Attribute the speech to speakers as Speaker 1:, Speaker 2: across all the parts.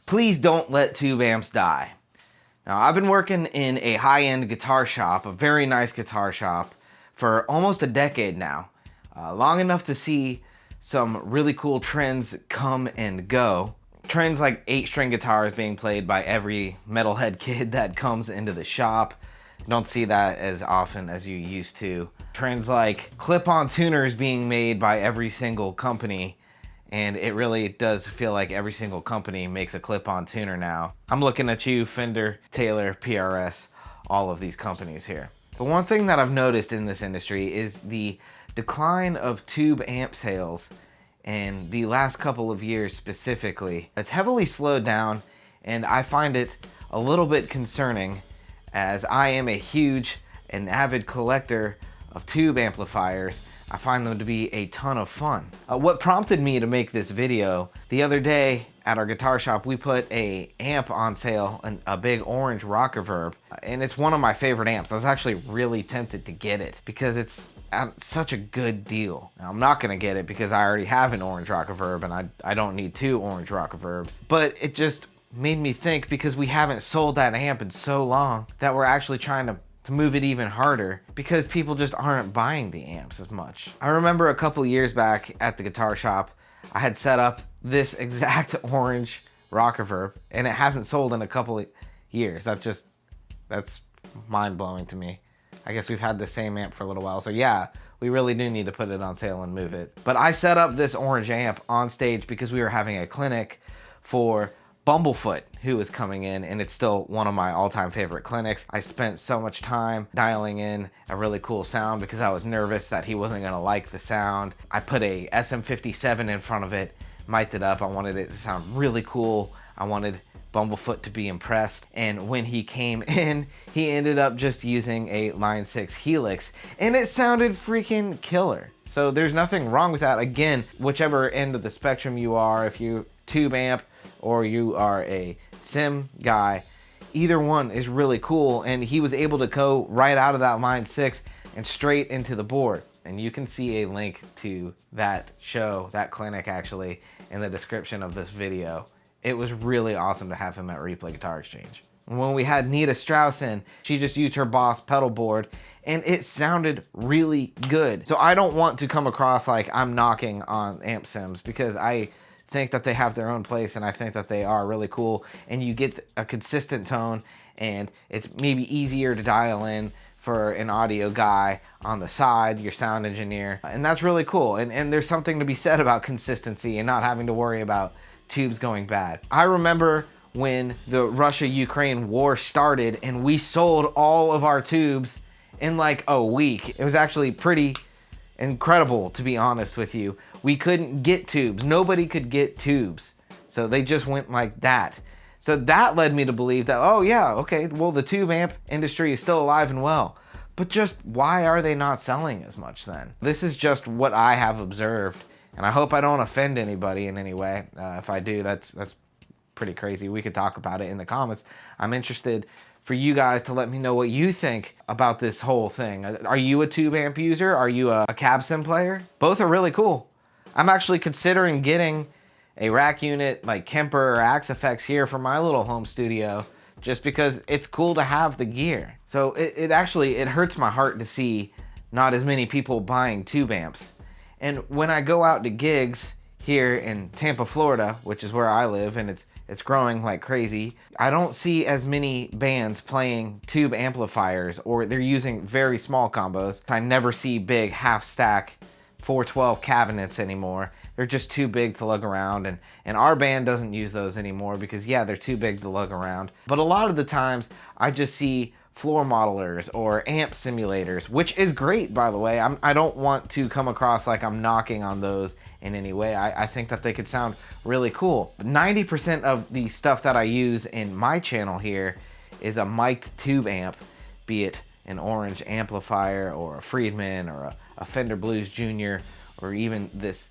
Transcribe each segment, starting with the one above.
Speaker 1: Please don't let tube amps die. Now, I've been working in a high-end guitar shop, a very nice guitar shop, for almost a decade now. Long enough to see some really cool trends come and go. Trends like 8-string guitars being played by every metalhead kid that comes into the shop. Don't see that as often as you used to. Trends like clip-on tuners being made by every single company. And it really does feel like every single company makes a clip-on tuner now. I'm looking at you, Fender, Taylor, PRS, all of these companies here. The one thing that I've noticed in this industry is the decline of tube amp sales in the last couple of years specifically. It's heavily slowed down, and I find it a little bit concerning as I am a huge and avid collector of tube amplifiers. I find them to be a ton of fun. What prompted me to make this video, the other day at our guitar shop, we put a amp on sale, a big orange rock reverb, and it's one of my favorite amps. I was actually really tempted to get it because it's such a good deal. Now, I'm not gonna get it because I already have an orange rock reverb and I don't need 2 orange rock reverbs, but it just made me think, because we haven't sold that amp in so long, that we're actually trying to move it even harder because people just aren't buying the amps as much. I remember a couple years back at the guitar shop, I had set up this exact orange rock reverb and it hasn't sold in a couple of years. That's mind-blowing to me. I guess we've had the same amp for a little while, so yeah, we really do need to put it on sale and move it. But I set up this orange amp on stage because we were having a clinic for Bumblefoot, who was coming in, and it's still one of my all-time favorite clinics. I spent so much time dialing in a really cool sound because I was nervous that he wasn't gonna like the sound. I put a SM57 in front of it, mic'd it up. I wanted it to sound really cool. I wanted Bumblefoot to be impressed. And when he came in, he ended up just using a Line 6 Helix, and it sounded freaking killer. So there's nothing wrong with that. Again, whichever end of the spectrum you are, if you tube amp or you are a sim guy, either one is really cool, and he was able to go right out of that Line 6 and straight into the board. And you can see a link to that show, that clinic actually, in the description of this video. It was really awesome to have him at Replay Guitar Exchange. When we had Nita Strauss in, she just used her Boss pedal board and it sounded really good. So I don't want to come across like I'm knocking on amp sims, because I think that they have their own place and I think that they are really cool, and you get a consistent tone, and it's maybe easier to dial in for an audio guy on the side, your sound engineer, and that's really cool. And there's something to be said about consistency and not having to worry about tubes going bad. I remember when the Russia-Ukraine war started and we sold all of our tubes in like a week. It was actually pretty incredible, to be honest with you. We couldn't get tubes. Nobody could get tubes. So they just went like that. So that led me to believe that, oh yeah, okay, well the tube amp industry is still alive and well. But just why are they not selling as much then? This is just what I have observed, and I hope I don't offend anybody in any way. If I do, that's pretty crazy. We could talk about it in the comments. I'm interested for you guys to let me know what you think about this whole thing. Are you a tube amp user? Are you a cab sim player? Both are really cool. I'm actually considering getting a rack unit like Kemper or Axe Effects here for my little home studio, just because it's cool to have the gear. So it hurts my heart to see not as many people buying tube amps. And when I go out to gigs here in Tampa, Florida, which is where I live, and it's growing like crazy, I don't see as many bands playing tube amplifiers, or they're using very small combos. I never see big half stack 412 cabinets anymore. They're just too big to lug around, and our band doesn't use those anymore because yeah, they're too big to lug around. But a lot of the times I just see floor modelers or amp simulators, which is great, by the way. I don't want to come across like I'm knocking on those in any way. I think that they could sound really cool. 90% of the stuff that I use in my channel here is a mic'd tube amp, be it an orange amplifier or a Friedman or a Fender Blues Junior, or even this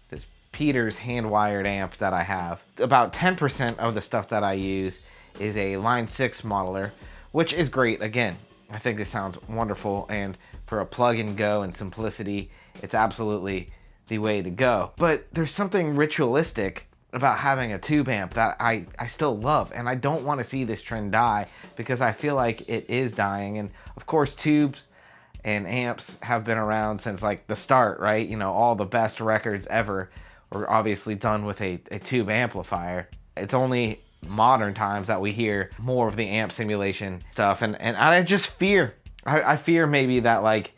Speaker 1: Peters hand-wired amp that I have. About 10% of the stuff that I use is a Line 6 modeler, which is great. Again, I think it sounds wonderful, and for a plug and go and simplicity, it's absolutely the way to go. But there's something ritualistic about having a tube amp that I still love, and I don't want to see this trend die, because I feel like it is dying. And of course, tubes and amps have been around since like the start, right? You know, all the best records ever were obviously done with a tube amplifier. It's only modern times that we hear more of the amp simulation stuff, and I just fear, I fear maybe that like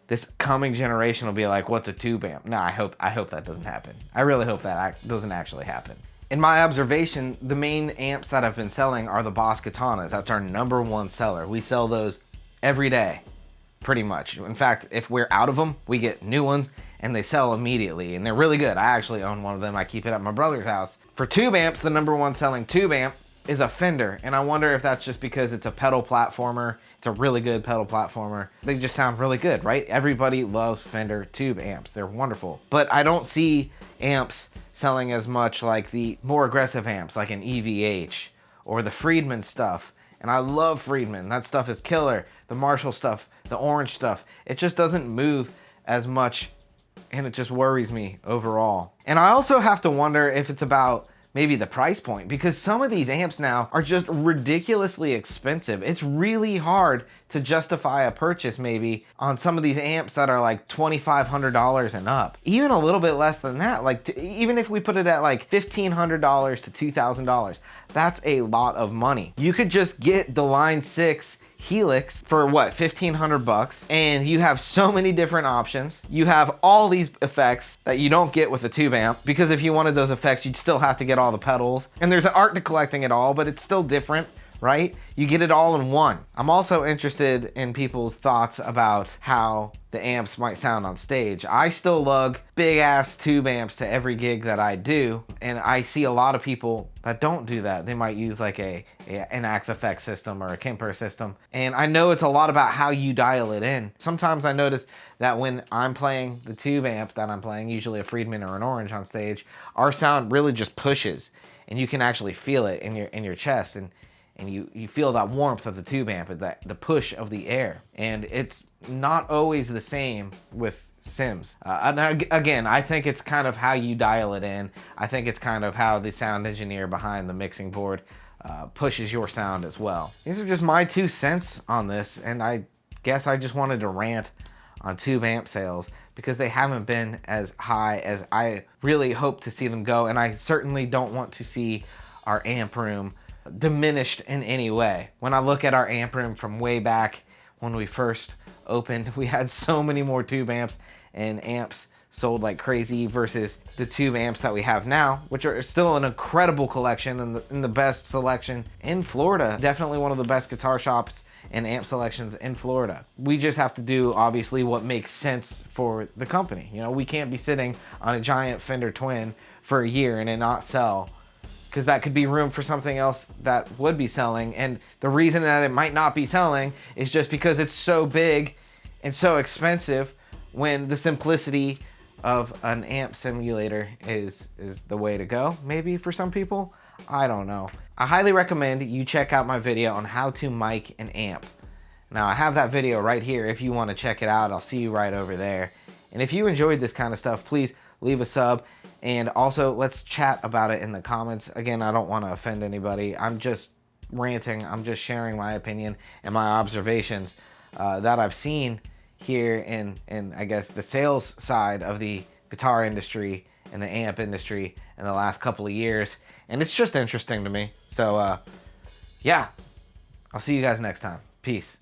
Speaker 1: this coming generation will be like, what's a tube amp? No, I hope that doesn't happen. I really hope that doesn't actually happen. In my observation, the main amps that I've been selling are the Boss Katanas. That's our #1 seller. We sell those every day, pretty much. In fact, if we're out of them, we get new ones and they sell immediately, and they're really good. I actually own one of them. I keep it at my brother's house. For tube amps, the #1 selling tube amp is a Fender, and I wonder if that's just because it's a pedal platformer. It's a really good pedal platformer. They just sound really good, right? Everybody loves Fender tube amps. They're wonderful. But I don't see amps selling as much like the more aggressive amps, like an EVH or the Friedman stuff. And I love Friedman. That stuff is killer. The Marshall stuff, the orange stuff, it just doesn't move as much, and it just worries me overall. And I also have to wonder if it's about maybe the price point, because some of these amps now are just ridiculously expensive. It's really hard to justify a purchase maybe on some of these amps that are like $2,500 and up. Even a little bit less than that, like even if we put it at like $1,500 to $2,000, that's a lot of money. You could just get the Line 6 Helix for what, 1,500 bucks, and you have so many different options. You have all these effects that you don't get with a tube amp, because if you wanted those effects, you'd still have to get all the pedals, and there's an art to collecting it all, but it's still different, right? You get it all in one. I'm also interested in people's thoughts about how the amps might sound on stage. I still lug big ass tube amps to every gig that I do, and I see a lot of people that don't do that. They might use like an Axe effect system or a Kemper system, and I know it's a lot about how you dial it in. Sometimes I notice that when I'm playing the tube amp that I'm playing, usually a Friedman or an Orange on stage, our sound really just pushes, and you can actually feel it in your chest, and you feel that warmth of the tube amp, the push of the air. And it's not always the same with Sims. And again, I think it's kind of how you dial it in. I think it's kind of how the sound engineer behind the mixing board pushes your sound as well. These are just my 2 cents on this, and I guess I just wanted to rant on tube amp sales, because they haven't been as high as I really hope to see them go, and I certainly don't want to see our amp room diminished in any way. When I look at our amp room from way back when we first opened, we had so many more tube amps, and amps sold like crazy, versus the tube amps that we have now, which are still an incredible collection and the best selection in Florida. Definitely one of the best guitar shops and amp selections in Florida. We just have to do obviously what makes sense for the company. You know, we can't be sitting on a giant Fender Twin for a year and it not sell, because that could be room for something else that would be selling. And the reason that it might not be selling is just because it's so big and so expensive, when the simplicity of an amp simulator is the way to go, maybe for some people. I don't know. I highly recommend you check out my video on how to mic an amp. Now, I have that video right here if you want to check it out. I'll see you right over there. And if you enjoyed this kind of stuff, please leave a sub. And also, let's chat about it in the comments. Again, I don't want to offend anybody. I'm just ranting. I'm just sharing my opinion and my observations that I've seen here in I guess the sales side of the guitar industry and the amp industry in the last couple of years. And it's just interesting to me. So yeah, I'll see you guys next time. Peace.